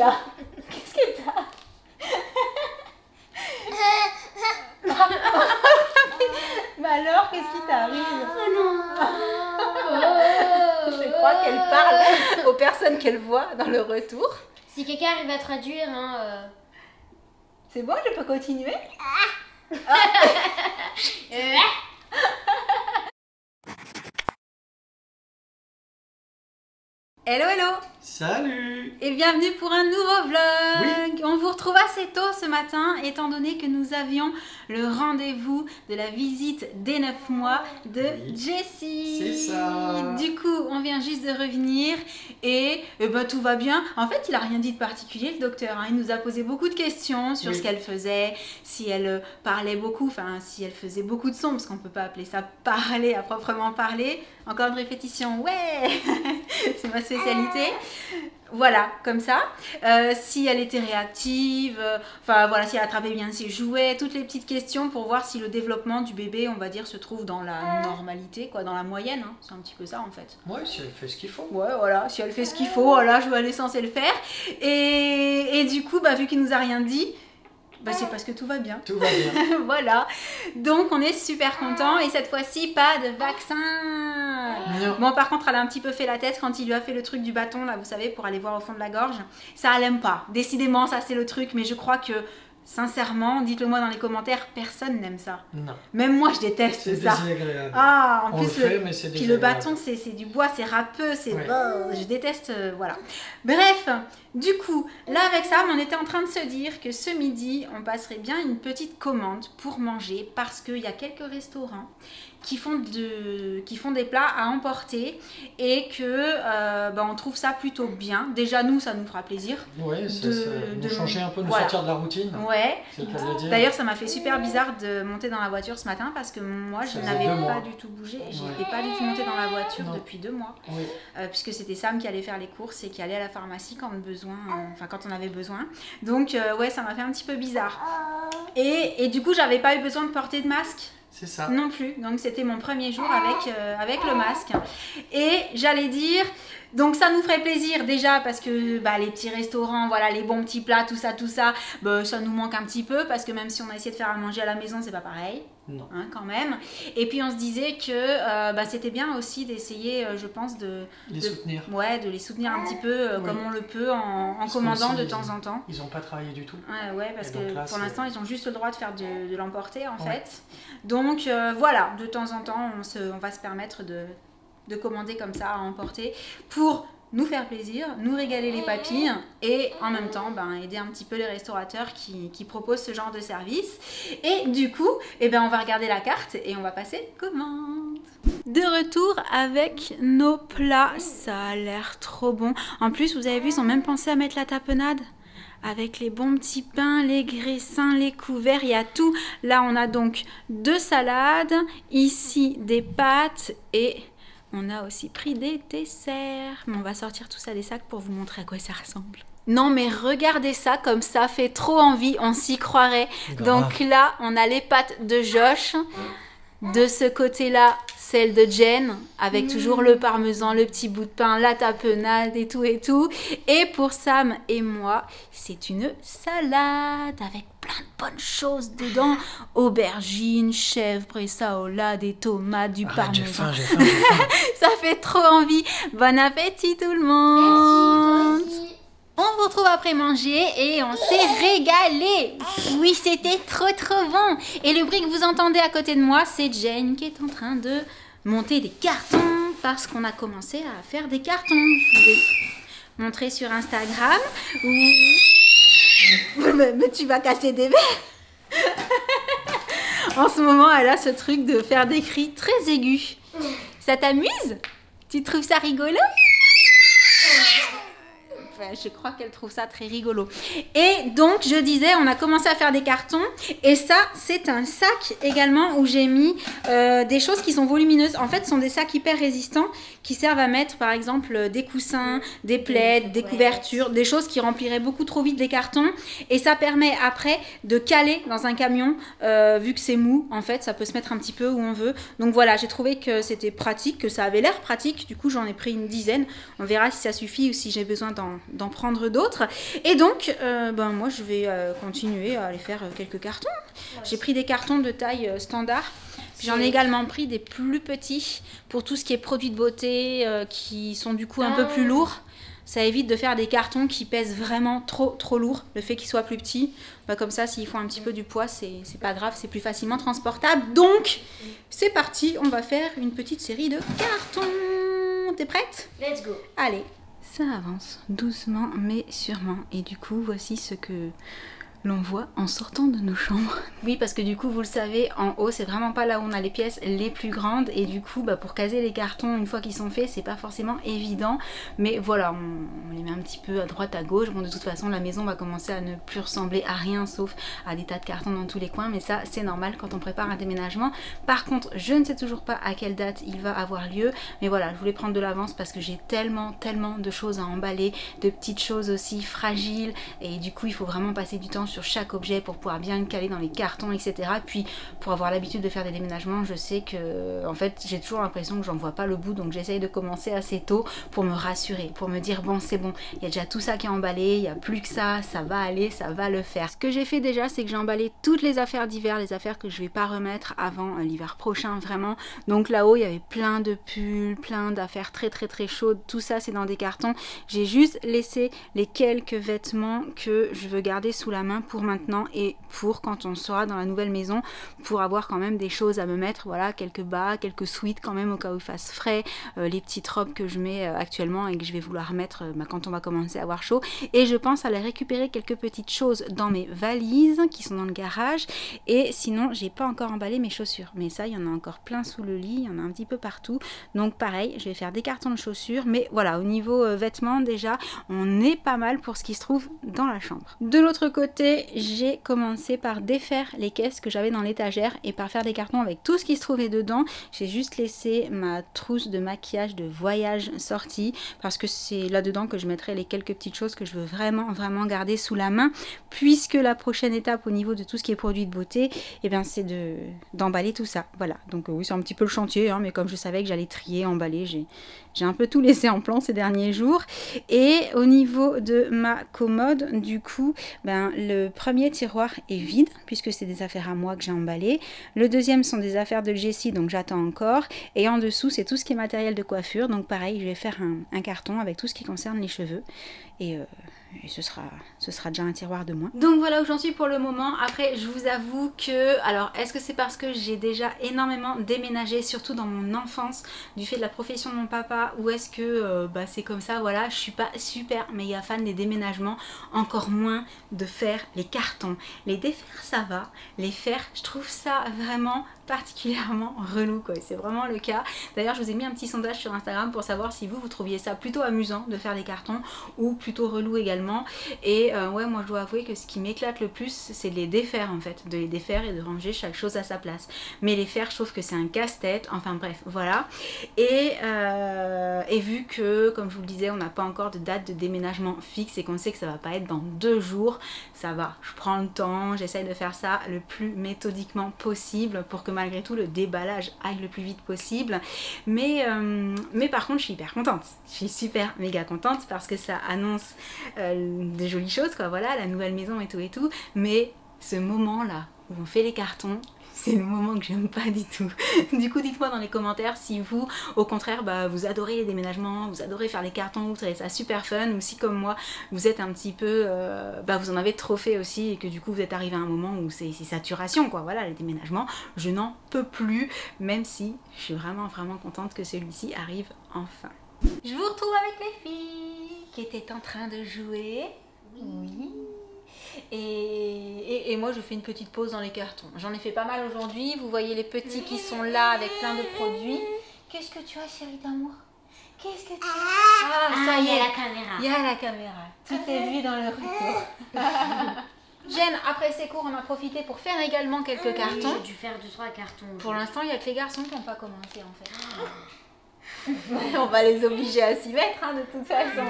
a? Qu'est-ce que t'as? Mais alors, qu'est-ce qui t'arrive? Oh non. Je crois qu'elle parle aux personnes qu'elle voit dans le retour. Si quelqu'un arrive à traduire, hein, C'est bon, je peux continuer? Hello, hello! Salut! Et bienvenue pour un nouveau vlog! Oui. On vous retrouve assez tôt ce matin, étant donné que nous avions le rendez-vous de la visite des 9 mois de Oui. Jessie. C'est ça. Du coup, on vient juste de revenir et ben, tout va bien. En fait, il a rien dit de particulier, le docteur. Hein. Il nous a posé beaucoup de questions sur Oui. ce qu'elle faisait, si elle parlait beaucoup, enfin, si elle faisait beaucoup de sons, parce qu'on ne peut pas appeler ça parler à proprement parler. Encore une répétition, ouais! C'est ma spécialité. Voilà, comme ça. Si elle était réactive, enfin voilà, si elle attrapait bien ses jouets, toutes les petites questions pour voir si le développement du bébé, on va dire, se trouve dans la normalité, quoi, dans la moyenne. Hein. C'est un petit peu ça en fait. Ouais, si elle fait ce qu'il faut. Ouais, voilà, si elle fait ce qu'il faut, voilà, elle est censée le faire. Et du coup, bah, vu qu'il nous a rien dit, bah, c'est parce que tout va bien. Tout va bien. Voilà, donc on est super contents et cette fois-ci pas de vaccin. Non. Bon, par contre elle a un petit peu fait la tête quand il lui a fait le truc du bâton là, vous savez, pour aller voir au fond de la gorge. Ça elle aime pas, décidément ça c'est le truc, mais je crois que sincèrement, dites-le moi dans les commentaires, personne n'aime ça. Non. Même moi je déteste C'est ça. désagréable. Ah, en On plus le fait, mais c'est puis le désagréable. bâton c'est du bois, c'est râpeux, c'est Ouais. je déteste, voilà. Bref, du coup, là avec ça, on était en train de se dire que ce midi, on passerait bien une petite commande pour manger parce qu'il y a quelques restaurants qui font des plats à emporter et que ben, on trouve ça plutôt bien. Déjà nous, ça nous fera plaisir. Ouais, de changer un peu, de voilà. sortir de la routine. Ouais. C'est le cas de le dire. D'ailleurs, ça m'a fait super bizarre de monter dans la voiture ce matin parce que moi, je Ça faisait n'avais 2 mois. pas du tout bougé. Ouais. J'étais pas du tout montée dans la voiture Non. depuis 2 mois. Oui. Puisque c'était Sam qui allait faire les courses et qui allait à la pharmacie quand on avait besoin. Donc, ouais, ça m'a fait un petit peu bizarre. Et du coup, j'avais pas eu besoin de porter de masque. C'est ça. Non plus, donc c'était mon premier jour avec le masque. Et j'allais dire, donc ça nous ferait plaisir déjà parce que bah, les petits restaurants, voilà, les bons petits plats, tout ça, bah, ça nous manque un petit peu parce que même si on a essayé de faire à manger à la maison, c'est pas pareil. Non. Hein, quand même. Et puis on se disait que bah, c'était bien aussi d'essayer, je pense, Les soutenir. Ouais, de les soutenir un petit peu Oui. comme on le peut en Parce commandant qu'aussi, de temps en temps. Ils n'ont pas travaillé du tout. Ouais, parce Et que donc là, pour c'est- l'instant, ils ont juste le droit de faire de l'emporter en Ouais. fait. Donc voilà, de temps en temps, on va se permettre de commander comme ça à emporter pour nous faire plaisir, nous régaler les papilles et en même temps ben, aider un petit peu les restaurateurs qui proposent ce genre de service. Et du coup, eh ben, on va regarder la carte et on va passer commande. De retour avec nos plats, ça a l'air trop bon. En plus, vous avez vu, ils ont même pensé à mettre la tapenade. Avec les bons petits pains, les graissins, les couverts, il y a tout. Là, on a donc 2 salades, ici des pâtes et on a aussi pris des desserts. Mais on va sortir tout ça des sacs pour vous montrer à quoi ça ressemble. Non mais regardez ça, comme ça fait trop envie, on s'y croirait. Grave. Donc là, on a les pâtes de Josh. De ce côté-là, celle de Jen, avec toujours le parmesan, le petit bout de pain, la tapenade et tout et tout. Et pour Sam et moi, c'est une salade avec plein de bonnes choses dedans. Aubergines, chèvre, bressaola, des tomates, du Arrête, j'ai parmesan. faim, j'ai faim, j'ai faim. Ça fait trop envie. Bon appétit tout le monde. merci, toi aussi. On vous retrouve après manger et on s'est régalé. Oui, c'était trop bon. Et le bruit que vous entendez à côté de moi, c'est Jane qui est en train de monter des cartons parce qu'on a commencé à faire des cartons. Je vous ai montré sur Instagram. Mais tu vas casser des verres. En ce moment, elle a ce truc de faire des cris très aigus. Ça t'amuse? Tu trouves ça rigolo? Enfin, je crois qu'elle trouve ça très rigolo. Et donc, je disais, on a commencé à faire des cartons. Et ça, c'est un sac également où j'ai mis des choses qui sont volumineuses. En fait, ce sont des sacs hyper résistants qui servent à mettre, par exemple, des coussins, des plaids, des couvertures, des choses qui rempliraient beaucoup trop vite les cartons. Et ça permet après de caler dans un camion, vu que c'est mou, en fait, ça peut se mettre un petit peu où on veut. Donc voilà, j'ai trouvé que c'était pratique, que ça avait l'air pratique. Du coup, j'en ai pris une dizaine. On verra si ça suffit ou si j'ai besoin d'en prendre d'autres. Et donc, moi je vais continuer à aller faire quelques cartons. J'ai pris des cartons de taille standard. J'en ai également pris des plus petits pour tout ce qui est produits de beauté qui sont du coup un peu plus lourds. Ça évite de faire des cartons qui pèsent vraiment trop lourd. Le fait qu'ils soient plus petits, comme ça, s'ils font un petit peu du poids, c'est pas grave, c'est plus facilement transportable. Donc, c'est parti, on va faire une petite série de cartons. T'es prête? Let's go. Allez, ça avance doucement mais sûrement. Et du coup, voici ce que l'on voit en sortant de nos chambres. Oui, parce que du coup, vous le savez, en haut, c'est vraiment pas là où on a les pièces les plus grandes. Et du coup, pour caser les cartons, une fois qu'ils sont faits, c'est pas forcément évident. Mais voilà, on les met un petit peu à droite, à gauche. Bon, de toute façon, la maison va commencer à ne plus ressembler à rien, sauf à des tas de cartons dans tous les coins. Mais ça, c'est normal quand on prépare un déménagement. Par contre, je ne sais toujours pas à quelle date il va avoir lieu. Mais voilà, je voulais prendre de l'avance parce que j'ai tellement de choses à emballer, de petites choses aussi fragiles. Et du coup, il faut vraiment passer du temps sur chaque objet pour pouvoir bien le caler dans les cartons, etc. Puis pour avoir l'habitude de faire des déménagements, je sais que en fait j'ai toujours l'impression que j'en vois pas le bout, donc j'essaye de commencer assez tôt pour me rassurer, pour me dire bon c'est bon, il y a déjà tout ça qui est emballé, il n'y a plus que ça va aller, ça va le faire. Ce que j'ai fait déjà, c'est que j'ai emballé toutes les affaires d'hiver, les affaires que je vais pas remettre avant l'hiver prochain vraiment. Donc là-haut il y avait plein de pulls, plein d'affaires très chaudes, tout ça c'est dans des cartons. J'ai juste laissé les quelques vêtements que je veux garder sous la main pour maintenant et pour quand on sera dans la nouvelle maison, pour avoir quand même des choses à me mettre, voilà, quelques bas, quelques sweats quand même au cas où il fasse frais, les petites robes que je mets actuellement et que je vais vouloir mettre quand on va commencer à avoir chaud. Et je pense aller récupérer quelques petites choses dans mes valises qui sont dans le garage. Et sinon j'ai pas encore emballé mes chaussures, mais ça il y en a encore plein sous le lit, il y en a un petit peu partout, donc pareil je vais faire des cartons de chaussures. Mais voilà, au niveau vêtements déjà on est pas mal pour ce qui se trouve dans la chambre. De l'autre côté, j'ai commencé par défaire les caisses que j'avais dans l'étagère et par faire des cartons avec tout ce qui se trouvait dedans. J'ai juste laissé ma trousse de maquillage de voyage sortie parce que c'est là-dedans que je mettrai les quelques petites choses que je veux vraiment garder sous la main, puisque la prochaine étape au niveau de tout ce qui est produit de beauté, et bien c'est d'emballer tout ça. Voilà, donc oui c'est un petit peu le chantier, hein, mais comme je savais que j'allais trier, emballer, j'ai un peu tout laissé en plan ces derniers jours. Et au niveau de ma commode, du coup, le premier tiroir est vide puisque c'est des affaires à moi que j'ai emballées. Le deuxième sont des affaires de Jessie, donc j'attends encore. Et en dessous, c'est tout ce qui est matériel de coiffure. Donc pareil, je vais faire un carton avec tout ce qui concerne les cheveux. Et ce sera déjà un tiroir de moins. Donc voilà où j'en suis pour le moment. Après je vous avoue que, alors est-ce que c'est parce que j'ai déjà énormément déménagé, surtout dans mon enfance, du fait de la profession de mon papa, ou est-ce que c'est comme ça, voilà, je suis pas super méga fan des déménagements, encore moins de faire les cartons. Les défaire ça va, les faire je trouve ça vraiment particulièrement relou quoi, c'est vraiment le cas. D'ailleurs je vous ai mis un petit sondage sur Instagram pour savoir si vous trouviez ça plutôt amusant de faire des cartons ou plutôt relou également. Et ouais, moi je dois avouer que ce qui m'éclate le plus c'est de les défaire en fait, de les défaire et de ranger chaque chose à sa place. Mais les faire je trouve que c'est un casse-tête, enfin bref voilà. Et vu que comme je vous le disais on n'a pas encore de date de déménagement fixe et qu'on sait que ça va pas être dans 2 jours, ça va, je prends le temps, j'essaye de faire ça le plus méthodiquement possible pour que malgré tout le déballage aille le plus vite possible. Mais par contre je suis hyper contente, je suis super méga contente parce que ça annonce des jolies choses quoi, voilà, la nouvelle maison et tout, mais ce moment là où on fait les cartons, c'est le moment que j'aime pas du tout. Du coup dites-moi dans les commentaires si vous au contraire vous adorez les déménagements, vous adorez faire les cartons, vous trouvez ça super fun, ou si comme moi vous êtes un petit peu vous en avez trop fait aussi et que du coup vous êtes arrivé à un moment où c'est saturation quoi, voilà, les déménagements je n'en peux plus, même si je suis vraiment contente que celui-ci arrive enfin. Je vous retrouve avec les filles qui étaient en train de jouer. Oui. Et moi je fais une petite pause dans les cartons. J'en ai fait pas mal aujourd'hui. Vous voyez les petits qui sont là avec plein de produits. Qu'est-ce que tu as chérie d'amour? Qu'est-ce que tu as? Ah ça y est, il y a la caméra. Il y a la caméra. Tout est vu dans le retour. Jen, après ces cours, on a profité pour faire également quelques cartons. J'ai dû faire 2-3 cartons. Pour l'instant, il n'y a que les garçons qui n'ont pas commencé en fait. On va les obliger à s'y mettre hein, de toute façon.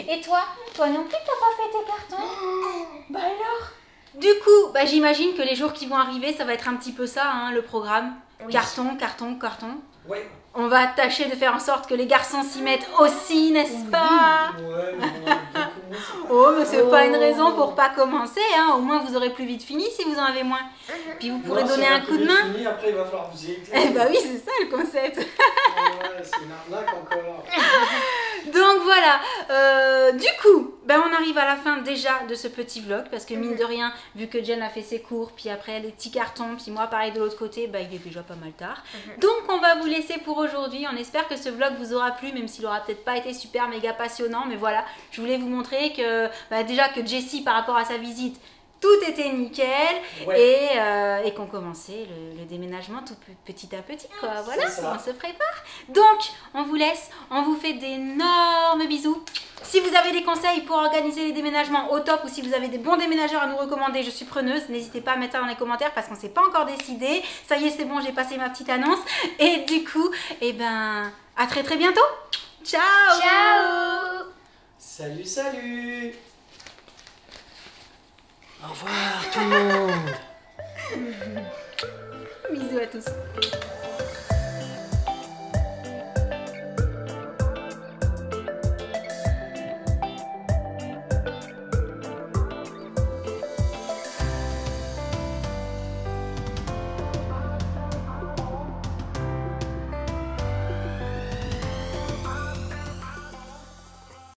Et toi non plus t'as pas fait tes cartons? Bah alors? Du coup, j'imagine que les jours qui vont arriver, ça va être un petit peu ça hein, le programme. Oui. Carton. Ouais. On va tâcher de faire en sorte que les garçons s'y mettent aussi, n'est-ce pas? Ouais, beaucoup Oh, mais c'est pas une raison pour pas commencer, hein. Au moins vous aurez plus vite fini si vous en avez moins. Puis vous pourrez donner un coup de main. Fini, après il va falloir vous éclater. Eh bah oui, c'est ça le concept. Ouais, c'est une arnaque encore. Donc voilà, du coup, ben on arrive à la fin déjà de ce petit vlog parce que mine de rien, vu que Jen a fait ses cours, puis après les petits cartons, puis moi pareil de l'autre côté, ben il est déjà pas mal tard. Donc on va vous laisser pour aujourd'hui. On espère que ce vlog vous aura plu, même s'il aura peut-être pas été super méga passionnant, mais voilà, je voulais vous montrer que déjà que Jessie par rapport à sa visite, tout était nickel, Ouais. et qu'on commençait le déménagement tout petit à petit, quoi. Voilà, C'est ça. on se prépare. Donc, on vous laisse, on vous fait d'énormes bisous. Si vous avez des conseils pour organiser les déménagements au top ou si vous avez des bons déménageurs à nous recommander, je suis preneuse. N'hésitez pas à mettre ça dans les commentaires parce qu'on ne s'est pas encore décidé. Ça y est, c'est bon, j'ai passé ma petite annonce. Et du coup, eh ben, à très très bientôt. Ciao. Ciao. Salut, salut. Au revoir tout le monde. Bisous à tous.